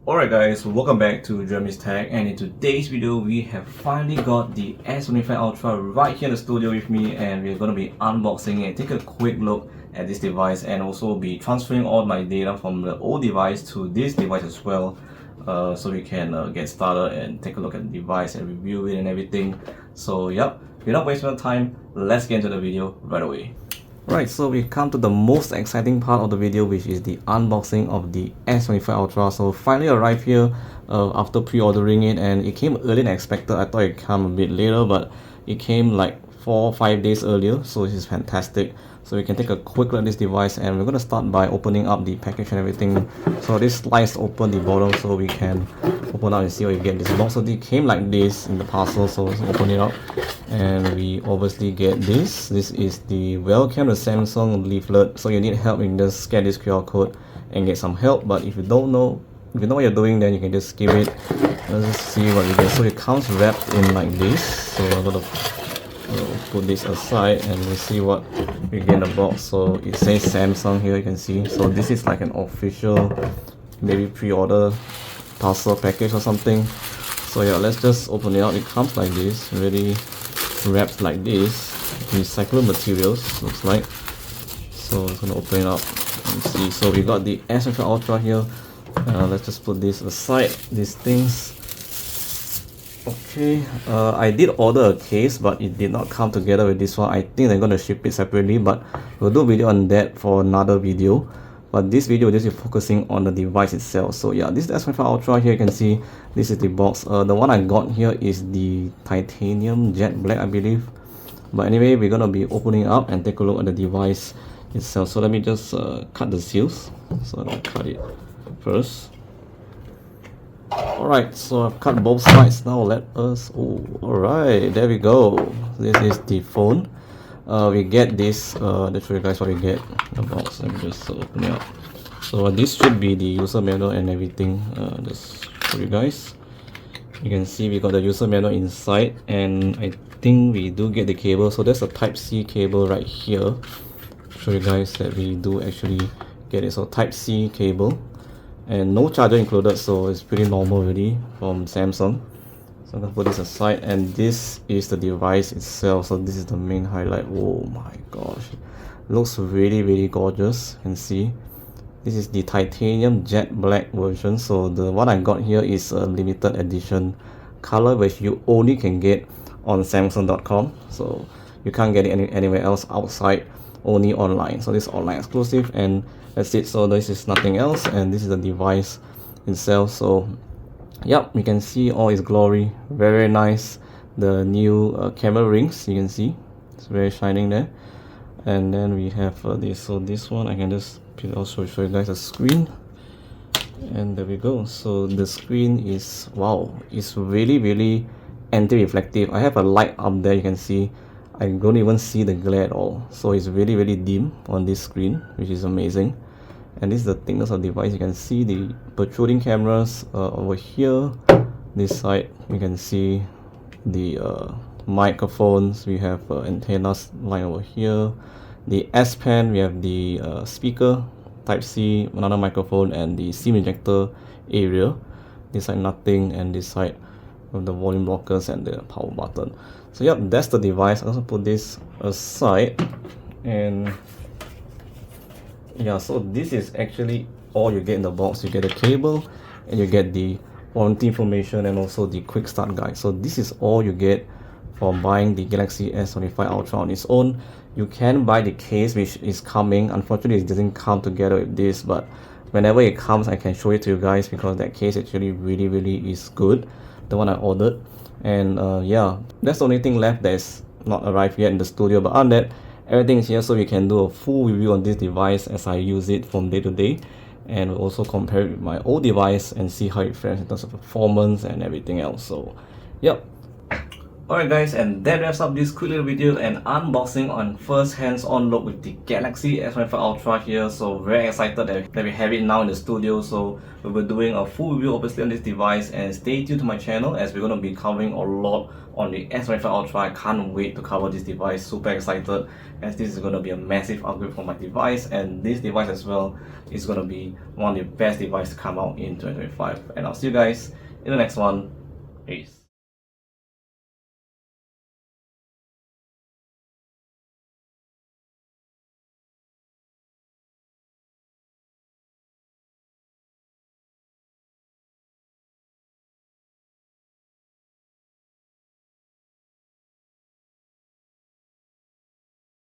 Alright guys, welcome back to Jeremy's Tech, and in today's video we have finally got the S25 Ultra right here in the studio with me, and we're going to be unboxing and take a quick look at this device, and also be transferring all my data from the old device to this device as well, so we can get started and take a look at the device and review it and everything. So yep, without wasting our time, let's get into the video right away. Right, so we come to the most exciting part of the video, which is the unboxing of the S25 Ultra. So finally arrived here after pre-ordering it, and it came earlier than expected. I thought it would come a bit later, but it came like 4 or 5 days earlier, so this is fantastic. So we can take a quick look at this device, and we're going to start by opening up the package and everything. So this slides open the bottle so we can open up and see what you get in this box. So it came like this in the parcel, so let's open it up, and we obviously get this. This is the welcome to Samsung leaflet. So you need help, you can just scan this QR code and get some help, but if you don't know, if you know what you're doing, then you can just skip it. Let's just see what we get. So it comes wrapped in like this, so I'm gonna put this aside and we'll see what we get in the box. So it says Samsung here, you can see. So this is like an official maybe pre-order parcel package or something. So yeah, let's just open it out. It comes like this, really wrapped like this, recyclable materials looks like. So I'm gonna open it up and see. So we got the S25 Ultra here. Let's just put this aside, these things. Okay, I did order a case, but it did not come together with this one. I think they're gonna ship it separately, but we'll do a video on that for another video. But this video is focusing on the device itself. So yeah, this is the S25 Ultra. Here you can see this is the box. The one I got here is the titanium jet black, I believe. But anyway, we're gonna be opening up and take a look at the device itself. So let me just cut the seals. So I'll cut it first. Alright, so I've cut both sides. Now let us, alright, there we go. This is the phone. We get this, let's show you guys what we get in the box. Let me just open it up. So this should be the user manual and everything. Just show you guys. You can see we got the user manual inside, and I think we do get the cable. So there's a Type-C cable right here. Show you guys that we do actually get it. So Type-C cable, and no charger included, so it's pretty normal already from Samsung. So I'm gonna put this aside, and this is the device itself. So this is the main highlight. Oh my gosh, looks really gorgeous. You can see this is the titanium jet black version. So the one I got here is a limited edition color, which you only can get on Samsung.com. So you can't get it anywhere else outside, only online. So this is online exclusive, and that's it. So this is nothing else, and this is the device itself. So yep, you can see all its glory. Very nice. The new camera rings, you can see it's very shining there. And then we have this. So this one I can just also show you guys a screen, and there we go. So the screen is, wow, it's really anti-reflective. I have a light up there, you can see. I don't even see the glare at all. So it's really dim on this screen, which is amazing. And this is the thickness of the device. You can see the protruding cameras over here. This side you can see the microphones. We have antennas line over here. The S Pen, we have the speaker, Type-C, another microphone, and the SIM ejector area. This side nothing, and this side with the volume blockers and the power button. So yep, that's the device. I'll also put this aside, and yeah, so this is actually all you get in the box. You get a cable, and you get the warranty information, and also the quick start guide. So this is all you get for buying the Galaxy S25 Ultra on its own. You can buy the case, which is coming. Unfortunately, it doesn't come together with this, but whenever it comes, I can show it to you guys, because that case actually really is good, the one I ordered. And yeah, that's the only thing left that's not arrived yet in the studio. But on that, everything is here, so we can do a full review on this device as I use it from day to day, and we'll also compare it with my old device and see how it fares in terms of performance and everything else. So yep. Alright guys, and that wraps up this quick little video and unboxing on first hands-on look with the Galaxy S25 Ultra here. So very excited that we have it now in the studio. So we'll be doing a full review obviously on this device, and stay tuned to my channel as we're going to be covering a lot on the S25 Ultra. I can't wait to cover this device, super excited, as this is going to be a massive upgrade for my device, and this device as well is going to be one of the best devices to come out in 2025. And I'll see you guys in the next one. Peace.